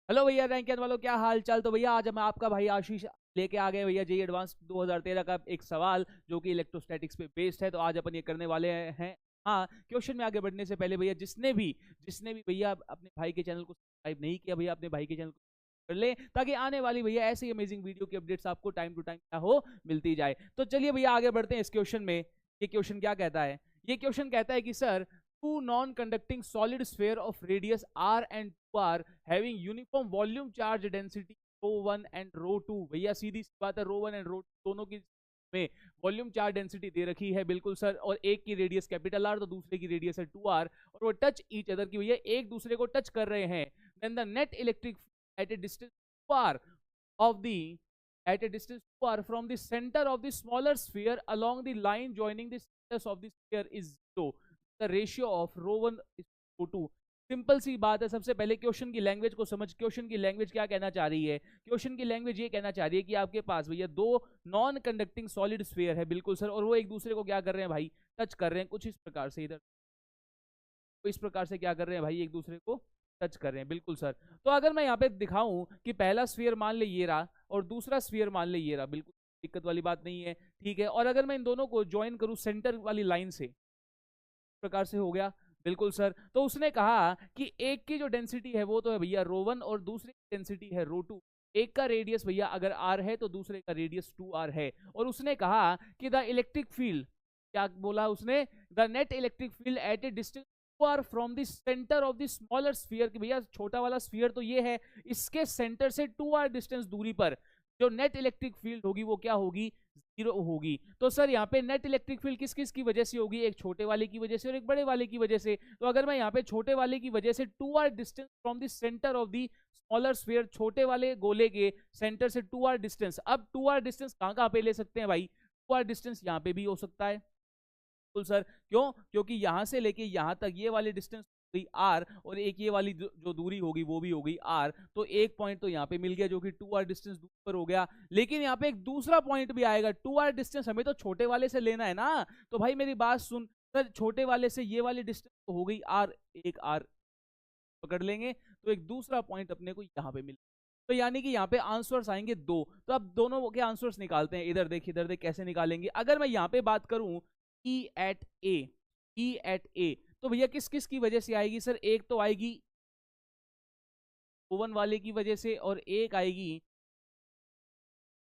Hello भैया rank वालों, क्या हाल चाल। तो भैया आज मैं आपका भाई आशीष लेके आ गए भैया जेई एडवांस 2013 का एक सवाल जो कि इलेक्ट्रोस्टैटिक्स पे बेस्ड है। तो आज अपन ये करने वाले हैं। हाँ, क्वेश्चन में आगे बढ़ने से पहले भैया जिसने भी भैया अपने भाई के चैनल को सब्सक्राइब नहीं किया भैया अपने भाई के चैनल को कर ले, ताकि आने वाली भैया ऐसी अमेजिंग वीडियो की अपडेट्स आपको टाइम टू टाइम क्या हो मिलती जाए। तो चलिए भैया आगे बढ़ते हैं इस क्वेश्चन में। ये क्वेश्चन क्या कहता है? ये क्वेश्चन कहता है कि sir, two non-conducting solid sphere of radius r and 2r having uniform volume charge density ρ1 and ρ2। भैया सीधी सी बात है, ρ1 and ρ2 दोनों की में वॉल्यूम चार्ज डेंसिटी दे रखी है, बिल्कुल सर। और एक की रेडियस कैपिटल आर तो दूसरे की रेडियस है 2r, और वो टच ईच अदर की भैया एक दूसरे को टच कर रहे हैं। Then the net electric at a distance 2r of the at a distance 2r from the center of the smaller sphere along the line joining the centers of the sphere is 0। The ratio of ρ1 ρ2। Simple सी बात है। सबसे पहले question की language को समझ। Question की language क्या कहना चाह रही है? क्वेश्चन की लैंग्वेज ये कहना चाह रही है कि आपके पास भैया दो नॉन कंडक्टिंग सॉलिड स्फीयर है, बिल्कुल सर, और वो एक दूसरे को क्या कर रहे हैं भाई? टच कर रहे हैं कुछ इस प्रकार से। इधर तो इस प्रकार से क्या कर रहे हैं भाई? एक दूसरे को टच कर रहे हैं, बिल्कुल सर। तो अगर मैं यहाँ पे दिखाऊं कि पहला स्फीयर मान ले ये रहा और दूसरा स्फीयर मान ले ये रहा, बिल्कुल दिक्कत वाली बात नहीं है, ठीक है। और अगर मैं इन दोनों को ज्वाइन करूं सेंटर वाली लाइन से, प्रकार से हो गया, बिल्कुल सर। तो उसने कहा कि एक की जो डेंसिटी है वो तो है भैया ρ1 और दूसरे की डेंसिटी है ρ2। एक का रेडियस भैया अगर r है तो दूसरे का रेडियस 2r है। और उसने कहा कि द इलेक्ट्रिक फील्ड, क्या बोला उसने? The net electric field at a distance 2r from the centre of the smaller sphere. भैया छोटा वाला स्फीयर तो ये है, इसके सेंटर से 2r डिस्टेंस दूरी पर जो नेट इलेक्ट्रिक फील्ड होगी वो क्या होगी? 0 होगी। तो सर यहाँ पे नेट इलेक्ट्रिक फील्ड किस किस की वजह से होगी? एक छोटे वाले की वजह से और एक बड़े वाले की वजह से। तो अगर मैं यहाँ पे छोटे वाले की वजह से 2r distance from the centre of the smaller sphere, छोटे वाले गोले के सेंटर से 2r डिस्टेंस, अब 2r डिस्टेंस कहाँ कहाँ पे ले सकते हैं भाई? 2r डिस्टेंस यहाँ पे भी हो सकता है, बिल्कुल सर। क्यों? क्योंकि यहां से लेके यहां तक ये वाली डिस्टेंस होगी आर, और एक ये वाली जो दूरी होगी वो भी होगी आर। तो एक पॉइंट तो यहाँ पे मिल गया जो कि 2r डिस्टेंस दूर पर हो गया। लेकिन यहाँ पे एक दूसरा पॉइंट भी आएगा। 2r डिस्टेंस हमें तो छोटे वाले से लेना है ना, तो भाई मेरी बात सुन। सर छोटे वाले से ये वाली डिस्टेंस तो हो गई आर, एक आर पकड़ लेंगे, तो एक दूसरा पॉइंट अपने को यहाँ पे मिल। तो यानी कि यहाँ पे आंसर्स आएंगे दो। तो अब दोनों के आंसर्स निकालते हैं। इधर देख इधर देख, कैसे निकालेंगे? अगर मैं यहाँ पे बात करूं ई एट ए, ई एट ए, तो भैया किस किस की वजह से आएगी? सर एक तो आएगी ओवन वाले की वजह से और एक आएगी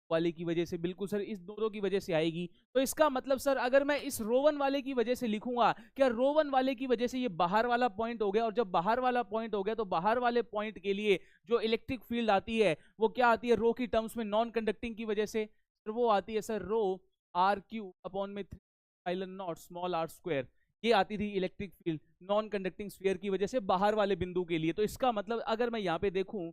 वाले की वजह से, बिल्कुल सर, इस दोनों की वजह से आएगी। तो इसका मतलब सर अगर मैं इस रोवन वाले की वजह से लिखूंगा, क्या रोवन वाले की वजह से ये बाहर वाला पॉइंट हो गया, और जब बाहर वाला पॉइंट हो गया तो बाहर वाले पॉइंट के लिए जो इलेक्ट्रिक फील्ड आती है वो क्या आती है? रो की टर्म्स में नॉन कंडक्टिंग की वजह से सर वो आती है sir rho R Q upon में epsilon naught small r square. ये आती थी electric field non conducting sphere की वजह से बाहर वाले बिंदु के लिए। तो इसका मतलब अगर मैं यहाँ पे देखूं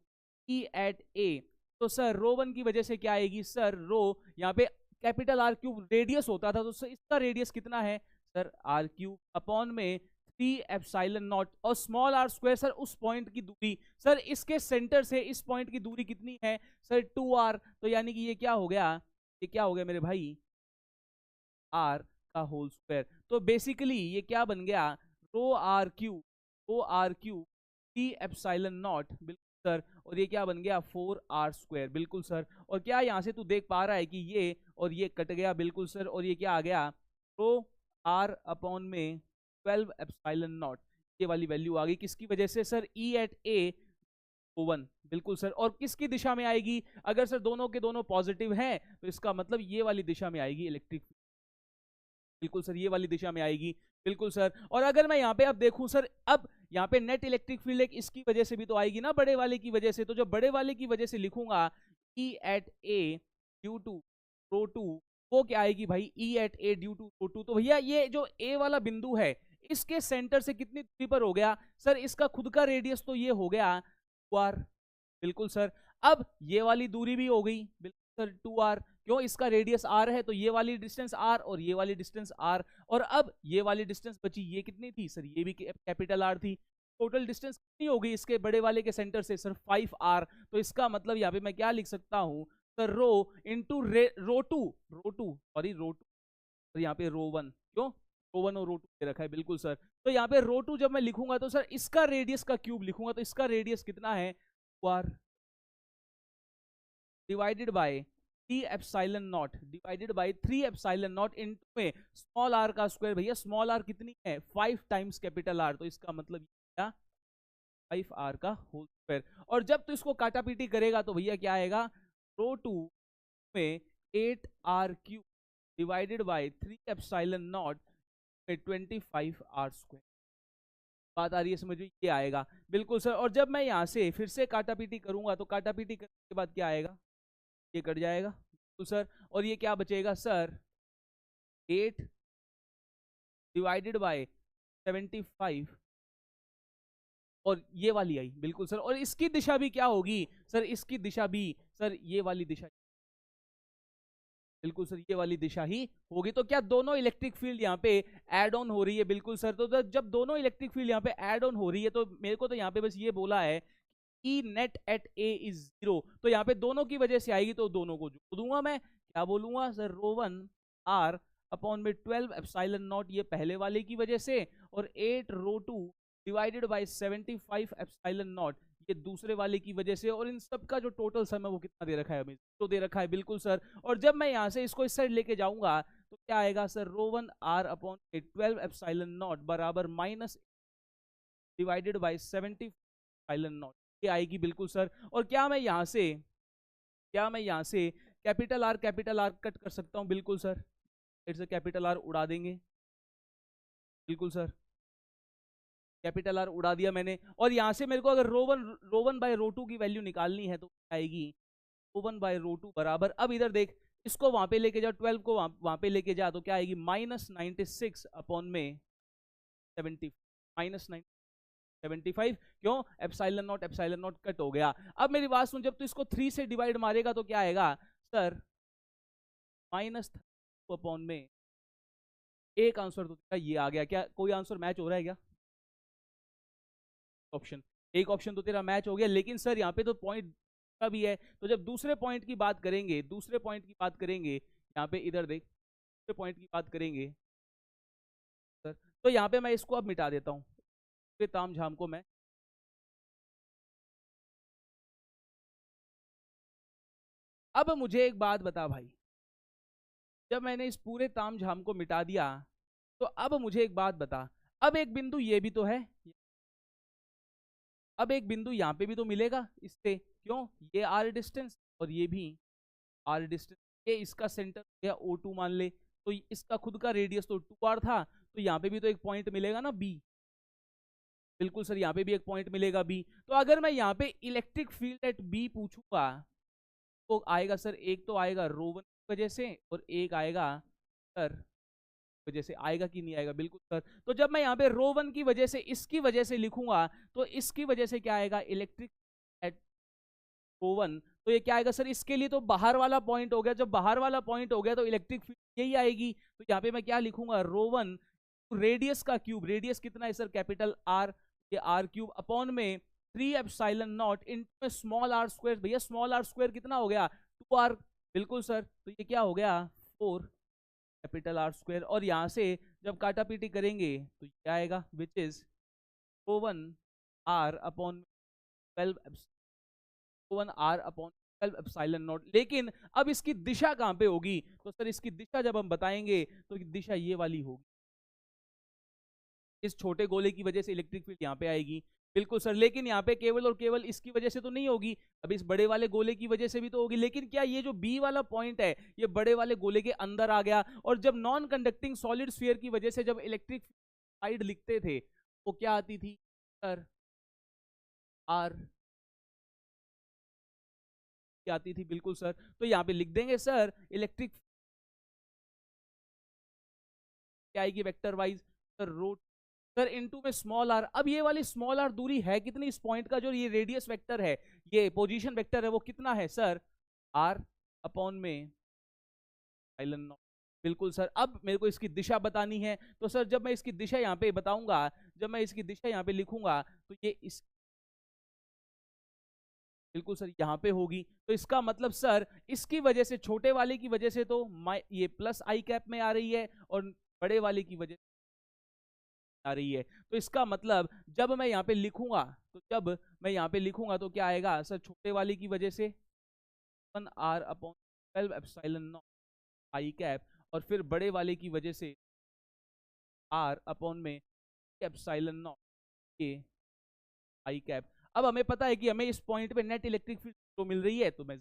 ई एट ए, तो सर ρ1 की वजह से क्या आएगी? सर रो यहाँ पे कैपिटल आर क्यूब रेडियस होता था, तो सर इसका रेडियस कितना है? सर आर क्यूब अपॉन में 3 एप्सिलॉन नॉट, और स्मॉल आर स्क्वायर सर उस पॉइंट की दूरी। सर इसके सेंटर से इस पॉइंट की दूरी कितनी है? Sir 2r। तो यानी कि ये क्या हो गया? ये क्या हो गया मेरे भाई? आर का होल स्क्वायर। तो बेसिकली ये क्या बन गया? रो आर क्यू 3 एप्सिलॉन नॉट, बिल्कुल सर। और ये क्या बन गया? 4r स्क्वायर, बिल्कुल सर। और क्या यहाँ से तू देख पा रहा है कि ये और ये कट गया, बिल्कुल सर। और ये क्या आ गया? रो आर अपॉन में 12 एप्सिलॉन नॉट, ये वाली वैल्यू आ गई। किसकी वजह से? Sir E at A O1, बिल्कुल सर। और किसकी दिशा में आएगी? अगर सर दोनों के दोनों पॉजिटिव हैं तो इसका मतलब ये वाली दिशा में आएगी इलेक्ट्रिक, बिल्कुल सर, ये वाली दिशा में आएगी, बिल्कुल सर। और अगर मैं यहाँ पे अब देखूं सर, अब यहाँ पे नेट इलेक्ट्रिक फील्ड एक इसकी वजह से भी तो आएगी ना, बड़े वाले की वजह से। तो जो बड़े वाले की वजह से लिखूंगा E at A due to rho two, वो क्या आएगी भाई? E at A due to rho two. तो भैया ये जो ए वाला बिंदु है इसके सेंटर से कितनी दूरी पर हो गया? सर इसका खुद का रेडियस तो ये हो गया 2r, बिल्कुल सर। अब ये वाली दूरी भी हो गई, बिल्कुल सर 2r। क्यों? इसका रेडियस r है तो ये वाली डिस्टेंस r और ये वाली डिस्टेंस r। और अब ये वाली डिस्टेंस बची, ये कितनी थी? सर ये भी कैपिटल R थी। टोटल डिस्टेंस कितनी होगी इसके बड़े वाले के सेंटर से? Sir 5r। तो इसका मतलब यहाँ पे मैं क्या लिख सकता हूँ? Sir rho into rho two sorry rho two, और यहाँ पे रो1। क्यों? रो1 और रो2 दे रखा है, बिल्कुल सर। तो यहाँ पे रो2 जब मैं लिखूंगा तो सर इसका रेडियस का क्यूब लिखूंगा, तो इसका रेडियस कितना है? R divided by 3 epsilon naught divided by 3 epsilon naught into में स्मॉल आर का स्क्वायर। भैया स्मॉल आर कितनी है 5 टाइम्स कैपिटल आर, तो इसका मतलब क्या 5 आर का होल स्क्वायर। और जब तो इसको काटा पीटी करेगा तो भैया क्या आएगा रो 2 में 8 r cube divided by 3 epsilon naught में 25 आर स्क्वायर। बात आ रही है समझ में, ये आएगा बिल्कुल सर। और जब मैं यहाँ से फिर से काटा पीटी करूंगा तो काटा पीटी करने के बाद क्या आएगा, ये कट जाएगा बिल्कुल सर। और ये क्या बचेगा सर 8 डिवाइडेड बाय 75 और ये वाली आई बिल्कुल सर। और इसकी दिशा भी क्या होगी सर, इसकी दिशा भी सर ये वाली दिशा, बिल्कुल सर ये वाली दिशा ही होगी। तो क्या दोनों इलेक्ट्रिक फील्ड यहाँ पे ऐड ऑन हो रही है, बिल्कुल सर। तो जब दोनों इलेक्ट्रिक फील्ड यहाँ पे ऐड ऑन हो रही है तो मेरे को तो यहाँ पे बस ये बोला है E net at A is 0, तो यहाँ पे दोनों की वजह से आएगी तो दोनों को जोड़ दूंगा मैं। क्या बोलूंगा सर रो 1 आर अपॉन में 12 एप्सिलॉन नॉट ये पहले वाले की वजह से, और 8 रो 2 डिवाइडेड बाय 75 एप्सिलॉन नॉट ये दूसरे वाले की वजह से। और इन सब का जो टोटल सम है वो कितना दे रखा है हमें, तो दे रखा है बिल्कुल सर। और जब मैं यहाँ से इसको इस साइड लेके जाऊंगा तो क्या आएगा sir rho 1 are upon 12 epsilon naught बराबर minus divided by 70 epsilon naught, ये आएगी बिल्कुल सर। और क्या मैं यहाँ से कैपिटल आर कट कर सकता हूँ, बिल्कुल सर। फिर से कैपिटल आर उड़ा देंगे, बिल्कुल सर कैपिटल आर उड़ा दिया मैंने। और यहाँ से मेरे को अगर रो वन बाय रो 2 की वैल्यू निकालनी है तो आएगी रो 1 बाय रो 2 बराबर, अब इधर देख इसको वहां पे लेके जा 12 को वहां पे लेके जा तो क्या आएगी माइनस 96 अपॉन में 70 माइनस 75। क्यों एप्सिलॉन नॉट कट हो गया। अब मेरी बात सुन, जब तू इसको 3 से डिवाइड मारेगा तो क्या आएगा सर माइनस अपॉन में एक आंसर तो ये आ गया। क्या कोई आंसर मैच हो रहा है क्या, ऑप्शन एक ऑप्शन तो तेरा मैच हो गया। लेकिन सर यहाँ पे तो पॉइंट का भी है, तो जब दूसरे पॉइंट की बात करेंगे यहाँ पे इधर देख दूसरे पॉइंट की बात करेंगे सर, तो यहाँ पे मैं इसको अब मिटा देता हूँ ताम झाम को मैं। अब मुझे एक बात बता भाई, जब मैंने इस पूरे ताम झाम को मिटा दिया तो अब मुझे एक बात बता, अब एक बिंदु ये भी तो है, अब एक बिंदु यहाँ पे भी तो मिलेगा इससे। क्यों ये आर डिस्टेंस और ये भी आर डिस्टेंस, ये इसका सेंटर या O2 मान ले, तो इसका खुद का रेडियस तो 2r था, तो यहाँ पे भी तो एक पॉइंट मिलेगा ना B, बिल्कुल सर यहाँ पे भी एक पॉइंट मिलेगा B। तो अगर मैं यहाँ पे इलेक्ट्रिक फील्ड एट B पूछूंगा तो आएगा सर, एक तो आएगा रो 1 की वजह से और एक आएगा सर वजह से, आएगा कि नहीं आएगा, बिल्कुल सर। तो जब मैं यहाँ पे रो 1 की वजह से इसकी वजह से लिखूंगा तो इसकी वजह से क्या आएगा इलेक्ट्रिक एट रो 1, तो ये क्या आएगा सर इसके लिए तो बाहर वाला पॉइंट हो गया। जब बाहर वाला पॉइंट हो गया तो इलेक्ट्रिक फील्ड यही आएगी। तो यहाँ पे मैं क्या लिखूंगा रो 1 रेडियस का क्यूब, रेडियस कितना है सर कैपिटल आर, ये आर क्यूब अपॉन में 3 epsilon naught into small r square. भैया स्मॉल आर स्क्वायर कितना हो गया 2r, बिल्कुल सर। तो ये क्या हो गया 4 कैपिटल आर स्क्वायर। और यहाँ से जब काटा पीटी करेंगे तो ये आएगा which is rho 1 are upon 12 epsilon naught. लेकिन अब इसकी दिशा कहाँ पे होगी, तो सर इसकी दिशा जब हम बताएंगे तो दिशा ये वाली होगी, इस छोटे गोले की वजह से इलेक्ट्रिक फील्ड यहाँ पे आएगी, बिल्कुल सर। लेकिन यहाँ पे केवल और केवल इसकी वजह से तो नहीं होगी, अब इस बड़े वाले गोले की वजह से भी तो होगी। लेकिन क्या ये जो बी वाला पॉइंट है ये बड़े वाले गोले के अंदर आ गया, और जब नॉन कंडक्टिंग सॉलिड स्फीयर की वजह से जब इलेक्ट्रिक साइड लिखते थे वो क्या आती थी सर आर आती थी, बिल्कुल सर। तो यहाँ पे लिख देंगे सर इलेक्ट्रिक क्या आएगी वेक्टर वाइज सर रो सर इनटू में स्मॉल आर। अब ये वाली स्मॉल आर दूरी है कितनी, इस पॉइंट का जो ये रेडियस वेक्टर है, ये पोजीशन वेक्टर है, वो कितना है सर आर अपॉन में नॉट, बिल्कुल सर। अब मेरे को इसकी दिशा बतानी है, तो सर जब मैं इसकी दिशा यहाँ पे बताऊंगा, जब मैं इसकी दिशा यहाँ पे लिखूंगा तो ये इस बिल्कुल सर यहाँ पे होगी। तो इसका मतलब सर इसकी वजह से छोटे वाले की वजह से तो ये प्लस आई कैप में आ रही है, और बड़े वाले की वजह आ रही है। तो इसका मतलब जब मैं यहाँ पे लिखूंगा, तो क्या आएगा सर, छोटे वाले की वजह से 1r/12 epsilon not I cap, और फिर बड़े वाले की वजह से r/में एप्सिलॉन नॉट के आई कैप। अब हमें पता है कि हमें इस पॉइंट पे नेट इलेक्ट्रिक फील्ड तो मिल रही है, तो मैं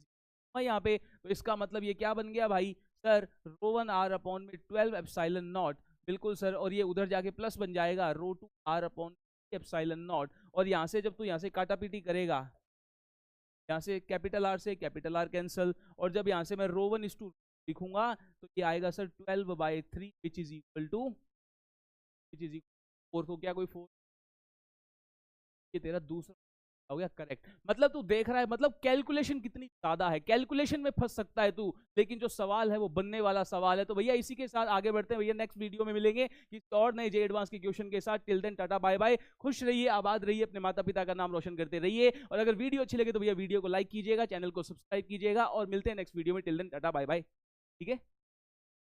यहाँ पे, तो इसका मतलब ये क्या बन गया भाई सर, ρ1r/12 एप्सिलॉन नॉट, बिल्कुल सर, और ये उधर जाके प्लस बन जाएगा ρ2r/, एप्सिलॉन नॉट। और यहाँ से जब तू यहाँ से काटा पीटी करेगा, यहाँ से कैपिटल आर से कैपिटल आर कैंसल, और जब यहाँ से मैं ρ1 लिखूंगा तो ये आएगा sir 12/3 which is equal to 4। तो क्या कोई 4, ये तेरा दूसरा हो गया करेक्ट। मतलब तू देख रहा है, मतलब कैलकुलेशन कितनी ज्यादा है, कैलकुलेशन में फंस सकता है तू, लेकिन जो सवाल है वो बनने वाला सवाल है। तो भैया इसी के साथ आगे बढ़ते हैं भैया, नेक्स्ट वीडियो में मिलेंगे किसी और नए जे एडवांस के क्वेश्चन के साथ। Till then tata bye bye, खुश रहिए, आबाद रहिए, अपने माता पिता का नाम रोशन करते रहिए, और अगर वीडियो अच्छी लगे तो भैया वीडियो को लाइक कीजिएगा, चैनल को सब्सक्राइब कीजिएगा, और मिलते हैं नेक्स्ट वीडियो में। Till then tata bye bye, ठीक है।